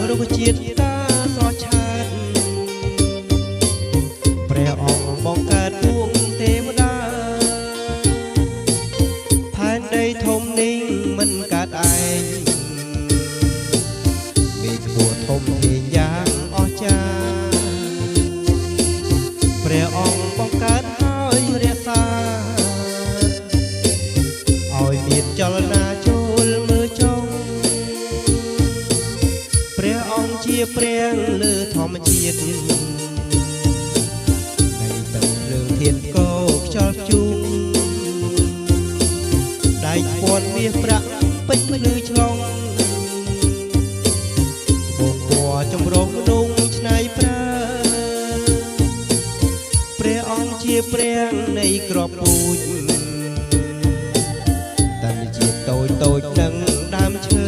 រុក្ខជាតិតាស្រស់ឆាតព្រះអង្គបង្កើតពួកទេវតាផែនដីធំនេះមិនកើតឯងមានខ្ពស់ធំធេងយ៉ាងអស្ចារ្យព្រះអង្គបង្កើតហើយរក្សាឲ្យមានចលនាចូលមើលចុងព្រះអង្គជាព្រះលើធម្មជាតិនៃទឹករឿងធាតុកោខ្យល់ជុំដៃស្ពាន់មាសប្រាក់ពេជ្រភ្លឺឆ្លងបងពណ៌ចម្រុះមនុស្សឆ្នៃប្រើព្រះអង្គជាព្រះនៃក្របពូជតាំងជាតូចតូចនឹងដើមឈើ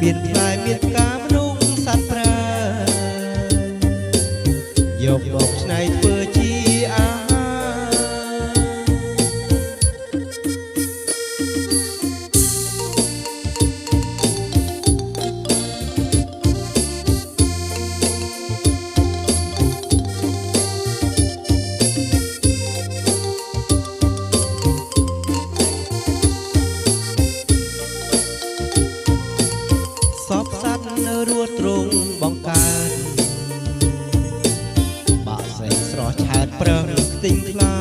មានផ្លែមានផ្កាមនុស្សសត្វប្រើយកមកឆ្នៃធ្វើជាអាហាសពសត្វនៅរស់ទ្រង់បង្កើតបាក់សេងស្រស់ឆើតប្រឹងខ្ទិញខ្លា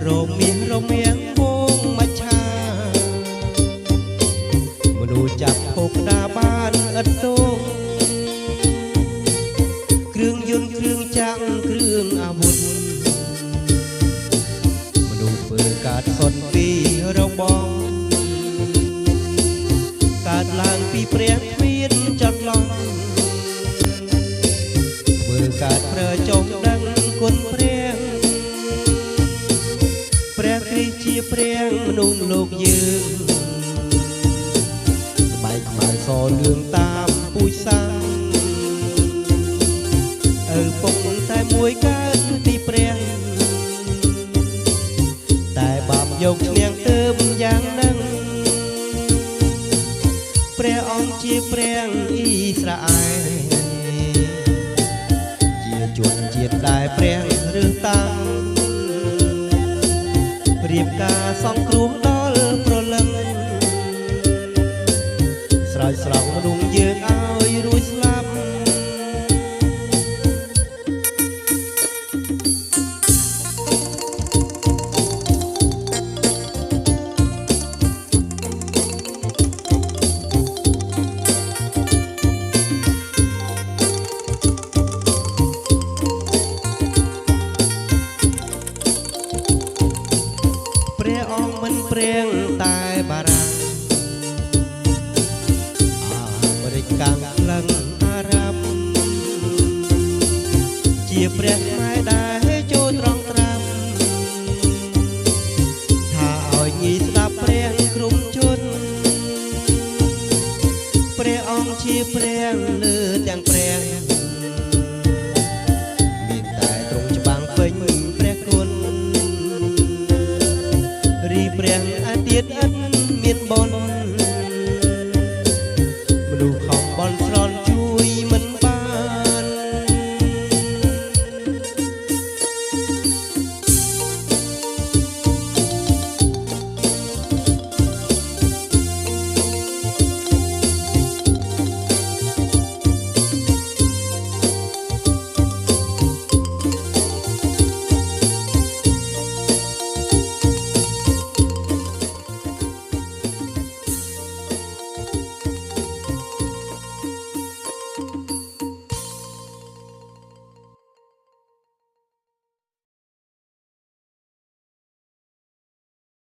រមាសរមៀងវងមច្ឆាមនុស្សចាប់ភោគដាបានឥតទងគ្រឿងយន្តគ្រឿងចាក់គ្រឿងអាវុធមនុស្សធ្វើកើតសុនពីរបងកើតឡើងពីព្រះគ្មានចន្លោះធ្វើកើតប្រើចុងដឹងគុណព្រះព្រះគ្រីស្ទជាព្រះមនុស្សលោកយើងស្បែកខ្មៅសលឿងតាមពូជសាំងឪពុកតែមួយកើតពីព្រះតែបាបយកឈ្នះទើបយ៉ាងនឹងព្រះអង្គជាព្រះអ៊ីស្រាអែលជាជនជាតិដែលព្រះរើសតាំងរៀបការសង្គ្រោះដល់ព្រលឹងស្រោចស្រង់មនុស្សយើងឲ្យរួចស្លាប់ព្រះអង្គមិនព្រះតែបារាំងអាមេរិកកាំងក្លឹងអារ៉ាប់ជាព្រះខ្មែរដែលចូលត្រង់ត្រាប់ថាឲ្យញីស្ដាប់ព្រះគ្រប់ជនព្រះអង្គជាព្រះលើទាំងព្រះមានតែទ្រង់ច្បាំងពេញព្រះគុណរីព្រះអាទិត្យឥតមានបុណ្យ